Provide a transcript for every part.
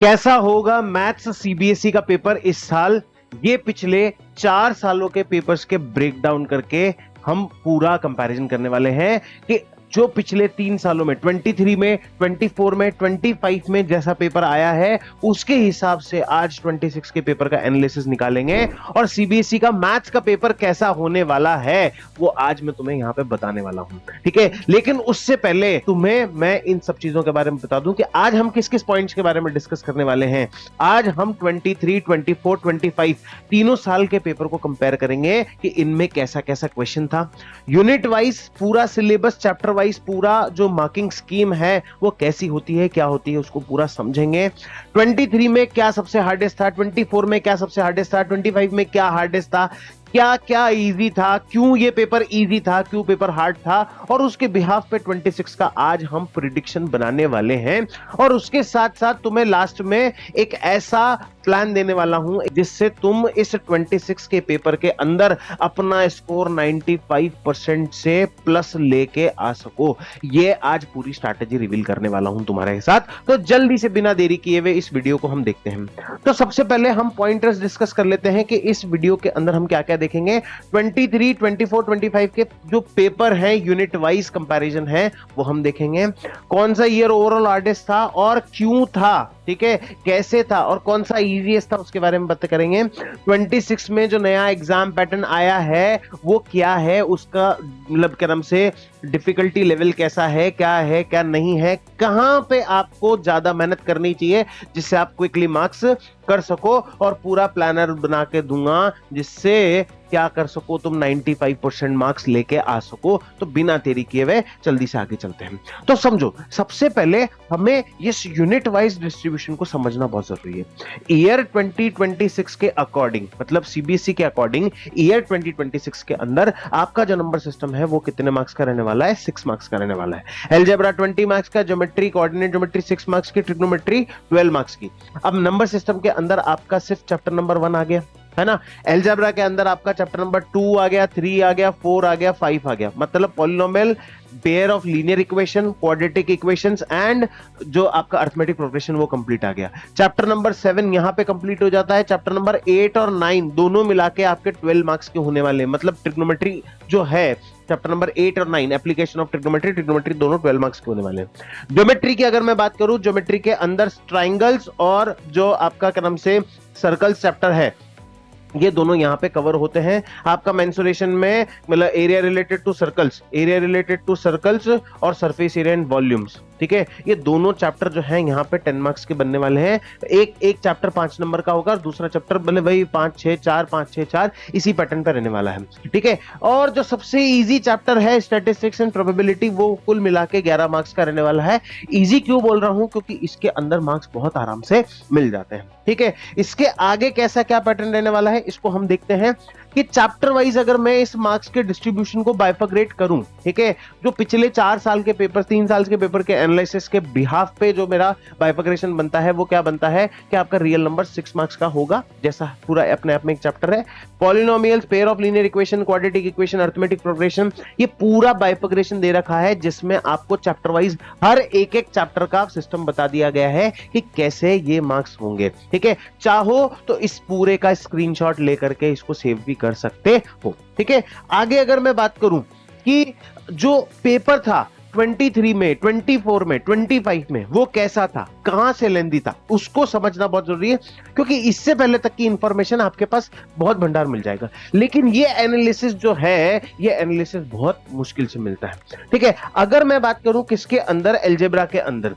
कैसा होगा maths CBSE का पेपर इस साल? ये पिछले 4 सालों के पेपर्स के ब्रेक डाउन करके हम पूरा कंपैरिजन करने वाले हैं कि जो पिछले 3 सालों में 23 में, 24 में, 25 में जैसा पेपर आया है उसके हिसाब से आज 26 के पेपर का एनालिसिस निकालेंगे और सीबीएसई का मैथ्स का पेपर कैसा होने वाला है वो आज मैं तुम्हें यहां पे बताने वाला हूं। ठीक है, लेकिन उससे पहले तुम्हें मैं इन सब चीजों के बारे में बता दूं कि आज हम किस किस पॉइंट्स के बारे में डिस्कस करने वाले हैं। आज हम 23, 24, 25 तीनों साल के पेपर को कंपेयर करेंगे कि इनमें कैसा कैसा क्वेश्चन था, यूनिट वाइज पूरा सिलेबस, चैप्टर वाइज पूरा जो मार्किंग स्कीम है वो कैसी होती है, क्या होती है, उसको पूरा समझेंगे। 23 में क्या सबसे हार्डेस्ट था, 24 में क्या सबसे हार्डेस्ट था, 25 में क्या हार्डेस्ट था, क्या क्या इजी था, क्यों ये पेपर इजी था, क्यों पेपर हार्ड था, और उसके बिहाफ पे 26 का आज हम प्रिडिक्शन बनाने वाले हैं। और उसके साथ साथ तुम्हें लास्ट में एक ऐसा प्लान देने वाला हूं जिससे तुम इस 26 के पेपर के अंदर अपना स्कोर 95% से प्लस लेके आ सको। ये आज पूरी स्ट्रैटेजी रिवील करने वाला हूं तुम्हारे साथ, तो जल्दी से बिना देरी किए हुए इस वीडियो को हम देखते हैं। तो सबसे पहले हम पॉइंटर्स डिस्कस कर लेते हैं कि इस वीडियो के अंदर हम क्या क्या देखेंगे। 23, 24, 25 के जो पेपर हैं यूनिट वाइज कंपैरिजन है वो हम देखेंगे। कौन सा ईयर ओवरऑल हार्डेस्ट था और क्यों था, ठीक है, कैसे था और कौन सा इजीएस्ट था उसके बारे में बात करेंगे। 26 में जो नया एग्जाम पैटर्न आया है वो क्या है, उसका मतलब क्या नाम से डिफिकल्टी लेवल कैसा है क्या नहीं है, कहां पे आपको ज्यादा मेहनत करनी चाहिए जिससे आप क्विकली मार्क्स कर सको, और पूरा प्लानर बना के दूंगा जिससे क्या कर सको तुम 95% मार्क्स लेके आ सको। तो बिना देरी किए हुए जल्दी से आगे चलते हैं। तो समझो, सबसे पहले हमें इस यूनिट वाइज डिस्ट्रीब्यूशन को समझना बहुत जरूरी है। ईयर 2026 के अकॉर्डिंग, मतलब सीबीएसई के अकॉर्डिंग ईयर 2026 के अंदर आपका जो नंबर सिस्टम है वो कितने मार्क्स का रहने वाला है? 6 मार्क्स का रहने वाला है। अलजेब्रा 20 मार्क्स का, ज्योमेट्री, कोऑर्डिनेट ज्योमेट्री 6 मार्क्स की, ट्रिग्नोमेट्री 12 मार्क्स की। अब नंबर सिस्टम के अंदर आपका सिर्फ चैप्टर नंबर 1 आ गया है ना। अलजेब्रा के अंदर आपका चैप्टर नंबर 2 आ गया, 3 आ गया, 4 आ गया, 5 आ गया, मतलब polynomial, pair of linear equation, quadratic equations and जो आपका अरिथमेटिक प्रोग्रेशन वो कंप्लीट आ गया। चैप्टर नंबर 7 यहां पे कंप्लीट हो जाता है। चैप्टर नंबर 8 और 9 दोनों मिला के आपके 12 मार्क्स के होने वाले हैं, मतलब ट्रिग्नोमेट्री जो है चैप्टर नंबर 8 और 9 एप्लीकेशन ऑफ ट्रिग्नोमेट्री दोनों 12 मार्क्स के होने वाले हैं। ज्योमेट्री की अगर मैं बात करूं, ज्योमेट्री के अंदर ट्राइंगल्स और जो आपका क्या नाम से सर्कल्स चैप्टर है ये दोनों यहां पे कवर होते हैं। आपका मेंसुरेशन में मतलब area related to circles, area related to circles और सरफेस एरिया एंड वॉल्यूम्स, ठीक है, ये दोनों चैप्टर जो हैं यहाँ पे 10 मार्क्स के बनने वाले हैं। एक चैप्टर 5 नंबर का होगा और दूसरा चैप्टर मतलब वही 5 6 4 5 6 4 इसी पैटर्न पे रहने वाला है, ठीक है। और जो सबसे इजी चैप्टर है स्टैटिस्टिक्स एंड प्रोबेबिलिटी वो कुल मिला के 11 मार्क्स का रहने वाला है। इजी क्यों बोल रहा हूं? क्योंकि इसके अंदर मार्क्स बहुत आराम से मिल जाते हैं, ठीक है। इसके आगे कैसा क्या पैटर्न रहने वाला है इसको हम देखते हैं कि चैप्टर वाइज अगर मैं इस मार्क्स के डिस्ट्रीब्यूशन को बाइफर्ग्रेट करूं, ठीक है, जो पिछले 4 साल के पेपर, 3 साल के पेपर के एनालिसिस के बिहाफ पे जो मेरा बाइफर्ग्रेशन बनता है वो क्या बनता है कि आपका रियल नंबर 6 मार्क्स का होगा, जैसा पूरा अपने आप में एक चैप्टर है। Polynomials, pair of linear equation, quadratic equation, arithmetic progression, ये पूरा बाइफर्ग्रेशन दे रखा है जिसमें आपको चैप्टर वाइज हर एक एक चैप्टर का सिस्टम बता दिया गया है कि कैसे ये मार्क्स होंगे, ठीक है। चाहो तो इस पूरे का स्क्रीनशॉट लेकर के इसको सेव भी कर सकते हो, ठीक है। आगे अगर मैं बात करूं कि जो पेपर था 23 में, 24 में, 25 में वो कैसा था, कहां से लेंदी था, उसको समझना बहुत जरूरी है, क्योंकि इससे पहले तक की इंफॉर्मेशन आपके पास बहुत भंडार मिल जाएगा, लेकिन ये एनालिसिस जो है ये एनालिसिस बहुत मुश्किल से मिलता है, ठीक है। अगर मैं बात करूं किसके अंदर, अलजेब्रा के अंदर,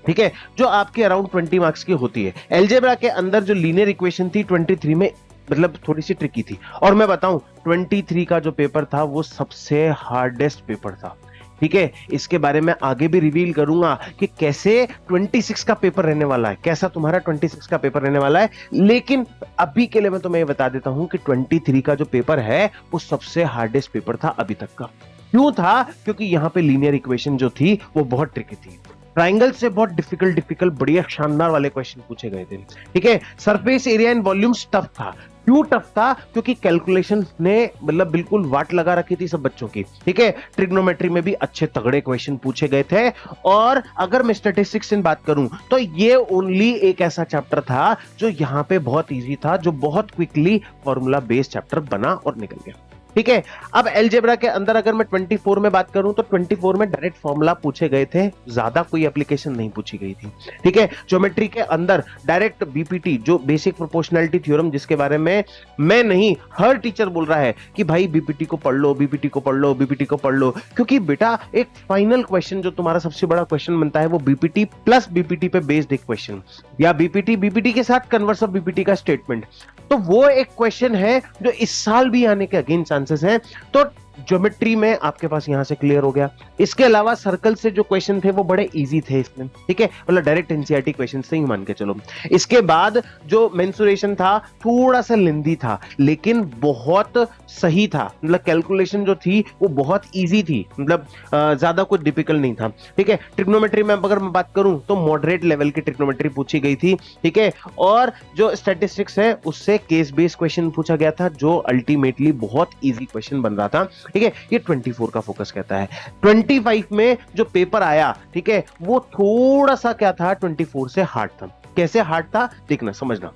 ठीक है, जो आपके अराउंड 20 मार्क्स की होती है। अलजेब्रा के अंदर जो लीनियर इक्वेशन थी 23 में मतलब थोड़ी सी ट्रिकी थी, और मैं बताऊं 23 का जो पेपर था वो सबसे हार्डेस्ट पेपर था, ठीक है। इसके बारे में आगे भी रिवील करूंगा कि कैसे 26 का पेपर रहने वाला है, कैसा तुम्हारा 26 का पेपर रहने वाला है, लेकिन अभी के लिए मैं तुम्हें बता देता हूं कि 23 का जो पेपर है वो सबसे हार्डेस्ट पेपर था अभी तक का। क्यों था? क्योंकि यहां पे लीनियर इक्वेशन जो थी वो बहुत ट्रिकी थी, ट्राइंगल से बहुत डिफिकल्ट बढ़िया शानदार वाले क्वेश्चन पूछे गए थे, ठीक है। Surface area and volumes tough था, क्यों टफ था? क्योंकि कैलकुलेशन ने मतलब बिल्कुल वाट लगा रखी थी सब बच्चों की, ठीक है। ट्रिग्नोमेट्री में भी अच्छे तगड़े क्वेश्चन पूछे गए थे। और अगर मैं स्टैटिस्टिक्स की बात करूं तो ये ओनली एक ऐसा चैप्टर था जो यहां पे बहुत इजी था, जो बहुत क्विकली फॉर्मूला बेस्ड चैप्टर बना और निकल गया, ठीक है। अब अलजेब्रा के अंदर अगर मैं 24 में बात करूं तो 24 में डायरेक्ट फॉर्मूला पूछे गए थे, ज्यादा कोई एप्लीकेशन नहीं पूछी गई थी, ठीक है। ज्योमेट्री के अंदर डायरेक्ट बीपीटी, जो बेसिक प्रोपोर्शनैलिटी थ्योरम, जिसके बारे में मैं नहीं हर टीचर बोल रहा है कि भाई बीपीटी को पढ़ लो, बीपीटी को पढ़ लो, बीपीटी को पढ़ लो, क्योंकि बेटा एक फाइनल क्वेश्चन जो तुम्हारा सबसे बड़ा क्वेश्चन बनता है वो बीपीटी प्लस बीपीटी पे बेस्ड एक क्वेश्चन, या बीपीटी के साथ कन्वर्स ऑफ बीपीटी का स्टेटमेंट, तो वो एक क्वेश्चन है जो इस साल भी आने के अगेन चांसेस हैं। तो ज्योमेट्री में आपके पास यहां से क्लियर हो गया। इसके अलावा सर्कल से जो क्वेश्चन थे वो बड़े इजी थे इसमें, ठीक है, मतलब डायरेक्ट एनसीईआरटी क्वेश्चन से ही मान के चलो। इसके बाद जो मेंसुरेशन था थोड़ा सा लेंदी था लेकिन बहुत सही था, मतलब कैलकुलेशन जो थी वो बहुत इजी थी, मतलब ज्यादा कुछ डिफिकल्ट नहीं था, ठीक है। ट्रिग्नोमेट्री में अगर मैं बात करूं तो मॉडरेट लेवल की ट्रिग्नोमेट्री पूछी गई थी, ठीक है। और जो स्टैटिस्टिक्स है उससे केस बेस्ड क्वेश्चन पूछा गया था जो अल्टीमेटली बहुत इजी क्वेश्चन बन रहा था, ठीक है। ये 24 का फोकस कहता है। 25 में जो पेपर आया, ठीक है, वो थोड़ा सा क्या था, 24 से हार्ड था। कैसे हार्ड था देखना, समझना,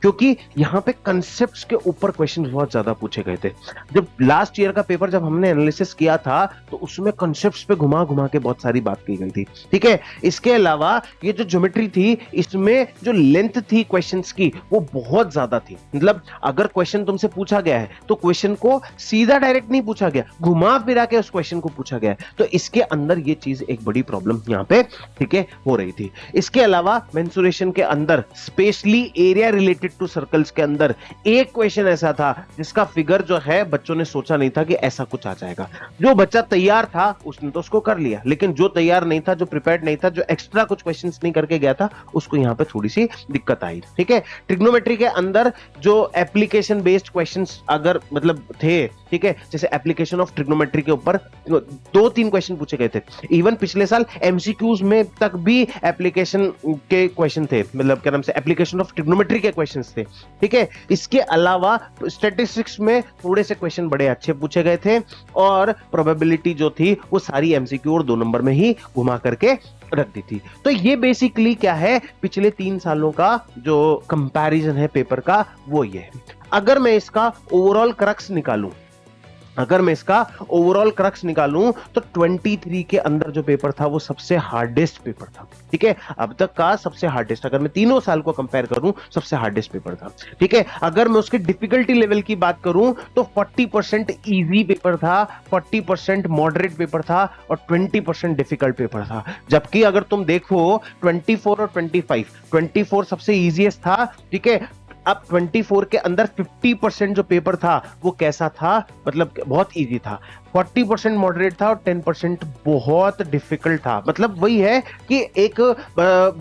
क्योंकि यहां पे कंसेप्ट्स के ऊपर क्वेश्चन बहुत ज्यादा पूछे गए थे। जब लास्ट ईयर का पेपर जब हमने एनालिसिस किया था तो उसमें कंसेप्ट्स पे घुमा घुमा के बहुत सारी बात की गई थी, ठीक है। इसके अलावा ये जो ज्योमेट्री थी इसमें जो लेंथ थी क्वेश्चंस की वो बहुत ज्यादा थी, मतलब अगर क्वेश्चन तुमसे पूछा गया है तो क्वेश्चन को सीधा डायरेक्ट नहीं पूछा गया, घुमा फिरा के उस क्वेश्चन को पूछा गया, तो इसके अंदर ये चीज एक बड़ी प्रॉब्लम यहां पे, ठीक है, हो रही थी। इसके अलावा मेंसुरेशन के अंदर specially area related to circles के अंदर एक क्वेश्चन ऐसा था जिसका फिगर जो है बच्चों ने सोचा नहीं था कि ऐसा कुछ आ जाएगा। जो बच्चा तैयार था उसने तो उसको कर लिया, लेकिन जो तैयार नहीं था, जो प्रिपेयर्ड नहीं था, जो एक्स्ट्रा कुछ क्वेश्चंस नहीं करके गया था, उसको यहां पे थोड़ी सी दिक्कत आई, ठीक है। ट्रिग्नोमेट्री के अंदर जो एप्लीकेशन बेस्ड क्वेश्चंस अगर मतलब थे, ठीक है, जैसे एप्लीकेशन ऑफ ट्रिग्नोमेट्री के ऊपर 2-3 क्वेश्चन पूछे गए थे। इवन पिछले साल एमसीक्यूज में तक भी एप्लीकेशन के क्वेश्चन थे, मतलब क्या नाम से एप्लीकेशन ऑफ ट्रिग्नोमेट्री के क्वेश्चंस थे, ठीक है। इसके अलावा स्टैटिस्टिक्स में थोड़े से क्वेश्चन बड़े अच्छे पूछे गए थे और प्रोबेबिलिटी जो थी वो सारी एमसीक्यू और 2 नंबर में ही घुमा करके रख दी थी। तो ये बेसिकली क्या है, पिछले 3 सालों का जो कंपैरिजन है पेपर का वो ये है। अगर मैं इसका ओवरऑल क्रक्स निकालूं तो 23 के अंदर जो पेपर था वो सबसे हार्डेस्ट पेपर था, ठीक है। अब तक का सबसे हार्डेस्ट, अगर मैं तीनों साल को कंपेयर करूं, सबसे हार्डेस्ट पेपर था, ठीक है। अगर मैं उसके डिफिकल्टी लेवल की बात करूं तो 40% इजी पेपर था, 40% मॉडरेट पेपर था और 20% डिफिकल्ट पेपर था। जबकि अगर तुम देखो 24 और 24 सबसे इजीएस्ट था, ठीक है। अब 24 के अंदर 50% जो पेपर था वो कैसा था, मतलब बहुत इजी था, 40% मॉडरेट था और 10% बहुत डिफिकल्ट था। मतलब वही है कि एक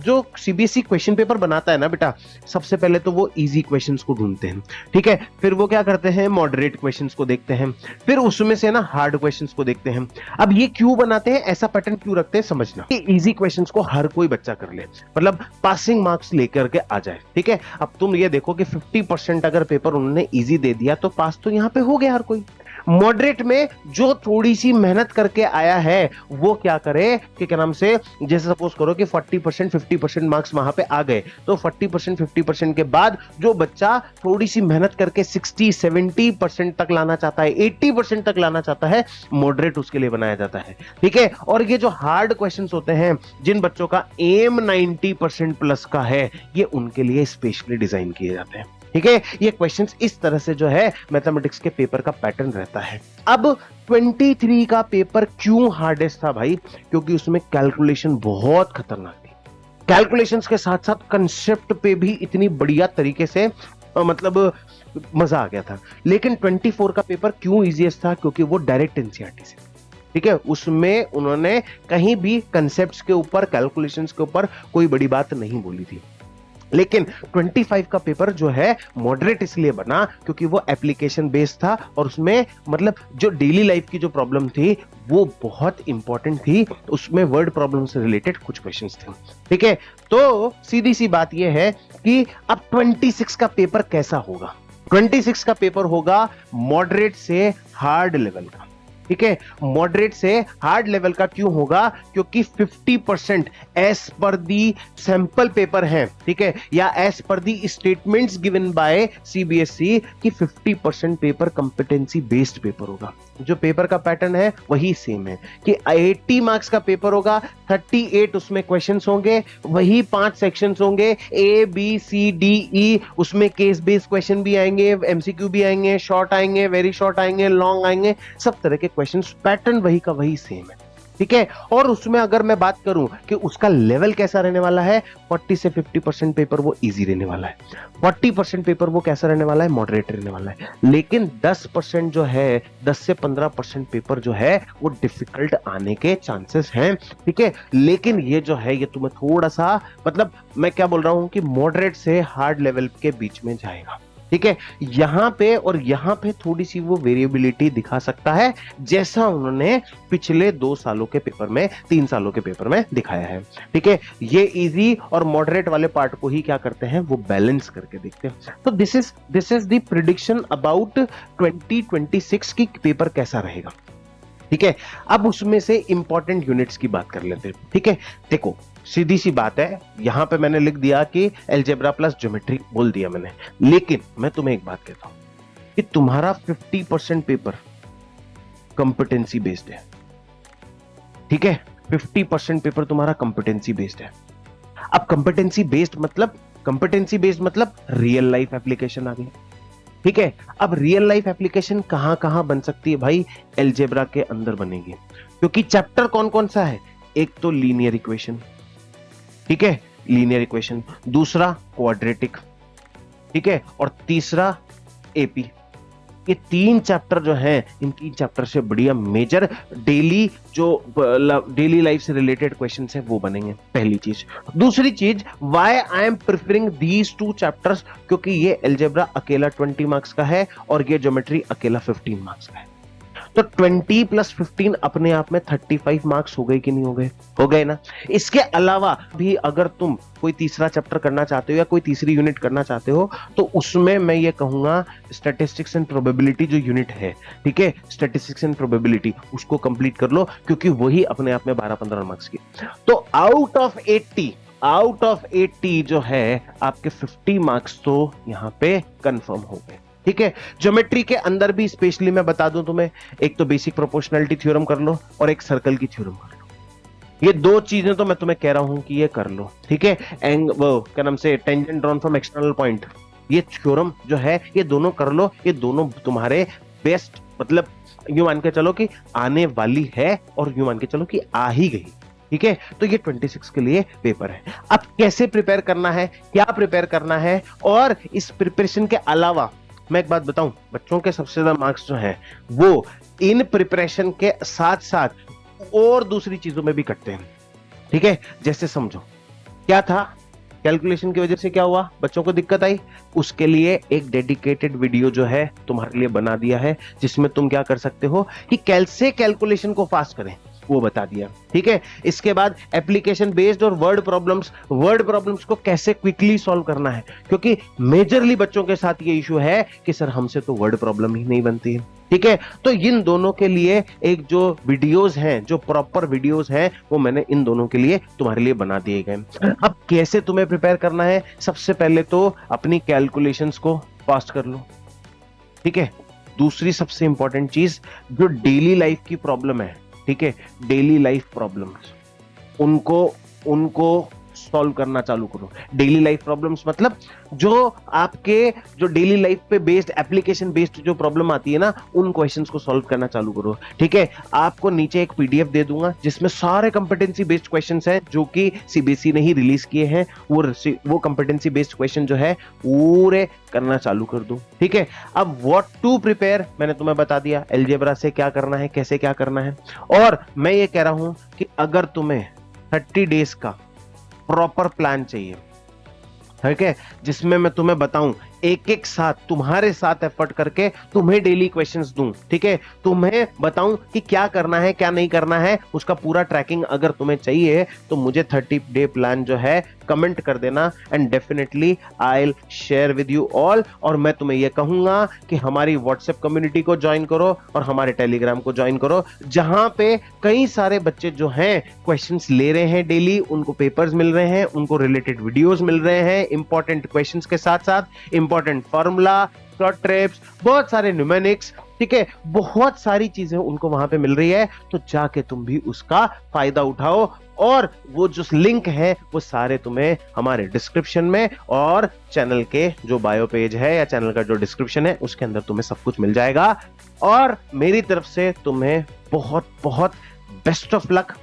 जो सीबीएसई क्वेश्चन पेपर बनाता है ना बेटा, सबसे पहले तो वो इजी क्वेश्चंस को ढूंढते हैं, ठीक है, फिर वो क्या करते हैं, मॉडरेट क्वेश्चंस को देखते हैं, फिर उसमें से ना हार्ड क्वेश्चंस को देखते हैं। अब ये क्यों बनाते हैं, ऐसा पैटर्न क्यों रखते हैं, समझना कि इजी क्वेश्चंस को हर कोई बच्चा कर ले, मतलब पासिंग मार्क्स लेकर के आ जाए, ठीक है। अब तुम ये देखो कि 50% अगर पेपर उन्होंने इजी दे दिया तो पास तो यहां पे हो गया हर कोई। मॉडरेट में जो थोड़ी सी मेहनत करके आया है वो क्या करे कि क्या नाम से, जैसे सपोज करो कि 40% 50% मार्क्स वहां पे आ गए, तो 40% 50% के बाद जो बच्चा थोड़ी सी मेहनत करके 60-70% तक लाना चाहता है, 80% तक लाना चाहता है, मॉडरेट उसके लिए बनाया जाता है, ठीक है। और ये जो हार्ड क्वेश्चंस होते हैं, जिन बच्चों का एम 90% प्लस का है, ये उनके लिए स्पेशली डिजाइन किए जाते हैं, ठीक है। ये क्वेश्चंस इस तरह से जो है मैथमेटिक्स के पेपर का पैटर्न रहता है। अब 23 का पेपर क्यों हार्डेस्ट था भाई, क्योंकि उसमें कैलकुलेशन बहुत खतरनाक थी। कैलकुलेशंस के साथ साथ कंसेप्ट पे भी इतनी बढ़िया तरीके से मतलब मजा आ गया था। लेकिन 24 का पेपर क्यों इजीएस्ट था, क्योंकि वो डायरेक्ट एनसीईआरटी से, ठीक है, उसमें उन्होंने कहीं भी कंसेप्ट्स के ऊपर, कैलकुलेशंस के ऊपर कोई बड़ी बात नहीं बोली थी। लेकिन 25 का पेपर जो है मॉडरेट इसलिए बना क्योंकि वो एप्लीकेशन बेस्ड था और उसमें मतलब जो डेली लाइफ की जो प्रॉब्लम थी वो बहुत इंपॉर्टेंट थी, उसमें वर्ड प्रॉब्लम से रिलेटेड कुछ क्वेश्चंस थे, ठीक है। तो सीधी सी बात ये है कि अब 26 का पेपर कैसा होगा, 26 का पेपर होगा मॉडरेट से हार्ड लेवल का। ठीक है, मॉडरेट से हार्ड लेवल का क्यों होगा? क्योंकि 50% एज पर दी सैंपल पेपर है, ठीक है, या एज पर the statements given by CBSE कि 50% पेपर कंपिटेंसी बेस्ड पेपर होगा। जो पेपर का पैटर्न है वही सेम है कि 80 मार्क्स का पेपर होगा, 38 उसमें क्वेश्चंस होंगे, वही 5 सेक्शंस होंगे, A B C D E, उसमें केस बेस्ड क्वेश्चन भी आएंगे, एमसीक्यू भी आएंगे, शॉर्ट आएंगे, वेरी शॉर्ट आएंगे, लॉन्ग आएंगे, सब तरह के क्वेश्चंस, पैटर्न वही का वही सेम है। ठीक है, और उसमें अगर मैं बात करूं कि उसका लेवल कैसा रहने वाला है, 40 से 50% पेपर वो इजी रहने वाला है, 40% पेपर वो कैसा रहने वाला है, मॉडरेट रहने वाला है, लेकिन 10% जो है, 10 से 15% पेपर जो है वो डिफिकल्ट आने के चांसेस हैं। ठीक है, लेकिन ये जो है ये तुम्हें थोड़ा सा, मतलब मैं क्या बोल रहा हूं कि मॉडरेट से हार्ड लेवल के बीच में जाएगा। ठीक है, यहां पे और यहां पे थोड़ी सी वो वेरिएबिलिटी दिखा सकता है, जैसा उन्होंने पिछले 2 सालों के पेपर में, 3 सालों के पेपर में दिखाया है। ठीक है, ये इजी और मॉडरेट वाले पार्ट को ही क्या करते हैं, वो बैलेंस करके देखते हैं। तो this is the prediction about 2026 की पेपर कैसा रहेगा। ठीक है, अब उसमें से इंपॉर्टेंट यूनिट्स की बात कर लेते हैं। ठीक है, देखो सीधी सी बात है, यहां पे मैंने लिख दिया कि अलजेब्रा प्लस ज्योमेट्री बोल दिया मैंने, लेकिन मैं तुम्हें एक बात कहता हूं कि तुम्हारा 50% पेपर कंपिटेंसी बेस्ड है। ठीक है, 50% पेपर तुम्हारा कंपिटेंसी बेस्ड है। अब कंपिटेंसी बेस्ड मतलब रियल लाइफ एप्लीकेशन आ गई। ठीक है, अब रियल लाइफ एप्लीकेशन कहां कहां बन सकती है भाई, अलजेब्रा के अंदर बनेगी, क्योंकि चैप्टर कौन कौन सा है, एक तो लीनियर इक्वेशन, ठीक है, लीनियर इक्वेशन, दूसरा क्वाड्रेटिक, ठीक है, और तीसरा एपी। ये 3 चैप्टर जो हैं, इन 3 चैप्टर से बढ़िया मेजर डेली लाइफ से रिलेटेड क्वेश्चंस हैं वो बनेंगे, पहली चीज। दूसरी चीज, why I am preferring these 2 chapters, क्योंकि ये अलजेब्रा अकेला 20 मार्क्स का है और ये ज्योमेट्री अकेला 15 मार्क्स का है। तो 20 प्लस 15 अपने आप में 35 मार्क्स हो गए कि नहीं हो गए? हो गए ना। इसके अलावा भी अगर तुम कोई तीसरा चैप्टर करना चाहते हो या कोई तीसरी यूनिट करना चाहते हो, तो उसमें मैं ये कहूंगा स्टैटिस्टिक्स एंड प्रोबेबिलिटी जो यूनिट है, ठीक है, स्टैटिस्टिक्स एंड प्रोबेबिलिटी, उसको कंप्लीट कर लो, क्योंकि वही अपने आप में 12-15 मार्क्स की। तो आउट ऑफ 80 जो है आपके 50 मार्क्स तो यहां पे कंफर्म हो गए। ठीक है, ज्योमेट्री के अंदर भी स्पेशली मैं बता दूं तुम्हें, एक तो बेसिक प्रोपोर्शनैलिटी थ्योरम कर लो और एक सर्कल की थ्योरम कर लो। ये 2 चीजें तो मैं तुम्हें कह रहा हूं कि ये कर लो। ठीक है, वो क्या नाम से, tangent drawn from external point, ये थ्योरम जो है ये दोनों कर लो, ये दोनों तुम्हारे बेस्ट, मतलब यूं मान के चलो कि आने वाली है और यूं मान के चलो कि आ ही गई। ठीक है, तो ये 26 के लिए पेपर है। अब कैसे प्रिपेयर करना है, क्या प्रिपेयर करना है, और इस प्रिपरेशन के अलावा मैं एक बात बताऊं, बच्चों के सबसे ज्यादा मार्क्स जो हैं वो इन प्रिपरेशन के साथ साथ और दूसरी चीजों में भी कटते हैं। ठीक है, जैसे समझो क्या था, कैलकुलेशन की वजह से क्या हुआ, बच्चों को दिक्कत आई, उसके लिए एक डेडिकेटेड वीडियो जो है तुम्हारे लिए बना दिया है, जिसमें तुम क्या कर सकते हो कि कैसे कैलकुलेशन को फास्ट करें वो बता दिया। ठीक है, इसके बाद एप्लीकेशन बेस्ड और वर्ड प्रॉब्लम्स को कैसे क्विकली सॉल्व करना है, क्योंकि मेजरली बच्चों के साथ ये इशू है कि सर हमसे तो वर्ड प्रॉब्लम ही नहीं बनती है। ठीक है, तो इन दोनों के लिए एक जो वीडियोस हैं, जो प्रॉपर वीडियोस हैं, वो मैंने इन दोनों के लिए तुम्हारे लिए बना दिए गए। अब कैसे तुम्हें प्रिपेयर करना है, सबसे पहले तो अपनी कैलकुलेशंस को फास्ट कर लो। ठीक है, दूसरी सबसे इंपॉर्टेंट चीज, जो डेली लाइफ की प्रॉब्लम है, ठीक है, डेली लाइफ प्रॉब्लम्स, उनको सॉल्व करना चालू करो। डेली लाइफ प्रॉब्लम्स मतलब जो आपके जो डेली लाइफ पे बेस्ड, एप्लीकेशन बेस्ड जो प्रॉब्लम आती है ना, उन क्वेश्चंस को सॉल्व करना चालू करो। ठीक है, आपको नीचे एक पीडीएफ दे दूंगा जिसमें सारे कंपिटेंसी बेस्ड क्वेश्चंस हैं जो कि सीबीएसई ने ही रिलीज किए हैं। वो कंपिटेंसी बेस्ड क्वेश्चन जो है पूरे करना चालू कर दो। ठीक है, अब व्हाट टू प्रिपेयर मैंने तुम्हें बता दिया, अलजेब्रा से क्या करना है, कैसे क्या करना है। और मैं ये कह रहा हूं कि अगर तुम्हें 30 डेज का प्रॉपर प्लान चाहिए, ठीक है, जिसमें मैं तुम्हें बताऊं एक एक साथ तुम्हारे साथ एफर्ट करके तुम्हें डेली क्वेश्चंस दूं, ठीक है, तुम्हें बताऊं कि क्या करना है क्या नहीं करना है, उसका पूरा ट्रैकिंग अगर तुम्हें चाहिए तो मुझे 30 डे प्लान जो है कमेंट कर देना, and definitely I will share with you all. और मैं तुम्हें यह कहूंगा कि हमारी व्हाट्सएप कम्युनिटी को ज्वाइन करो और हमारे टेलीग्राम को ज्वाइन करो, जहां पे कई सारे बच्चे जो हैं क्वेश्चंस ले रहे हैं डेली, उनको पेपर्स मिल रहे हैं, उनको रिलेटेड वीडियोस मिल रहे हैं इंपॉर्टेंट क्वेश्चंस के साथ साथ इंपॉर्टेंट फार्मूला, शॉर्ट ट्रिप्स, बहुत सारे न्यूमेरिक्स, ठीक है, बहुत सारी चीजें उनको वहां पे मिल रही है। तो जाके तुम भी उसका फायदा उठाओ, और वो जो लिंक है वो सारे तुम्हें हमारे डिस्क्रिप्शन में और चैनल के जो बायो पेज है या चैनल का जो डिस्क्रिप्शन है उसके अंदर तुम्हें सब कुछ मिल जाएगा। और मेरी तरफ से तुम्हें बहुत बहुत बेस्ट ऑफ लक,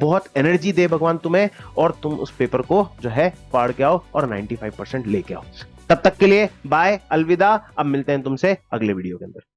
बहुत एनर्जी दे भगवान तुम्हें, और तुम उस पेपर को जो है फाड़ के आओ और 95% लेके आओ। तब तक के लिए बाय, अलविदा। अब मिलते हैं तुमसे अगले वीडियो के अंदर।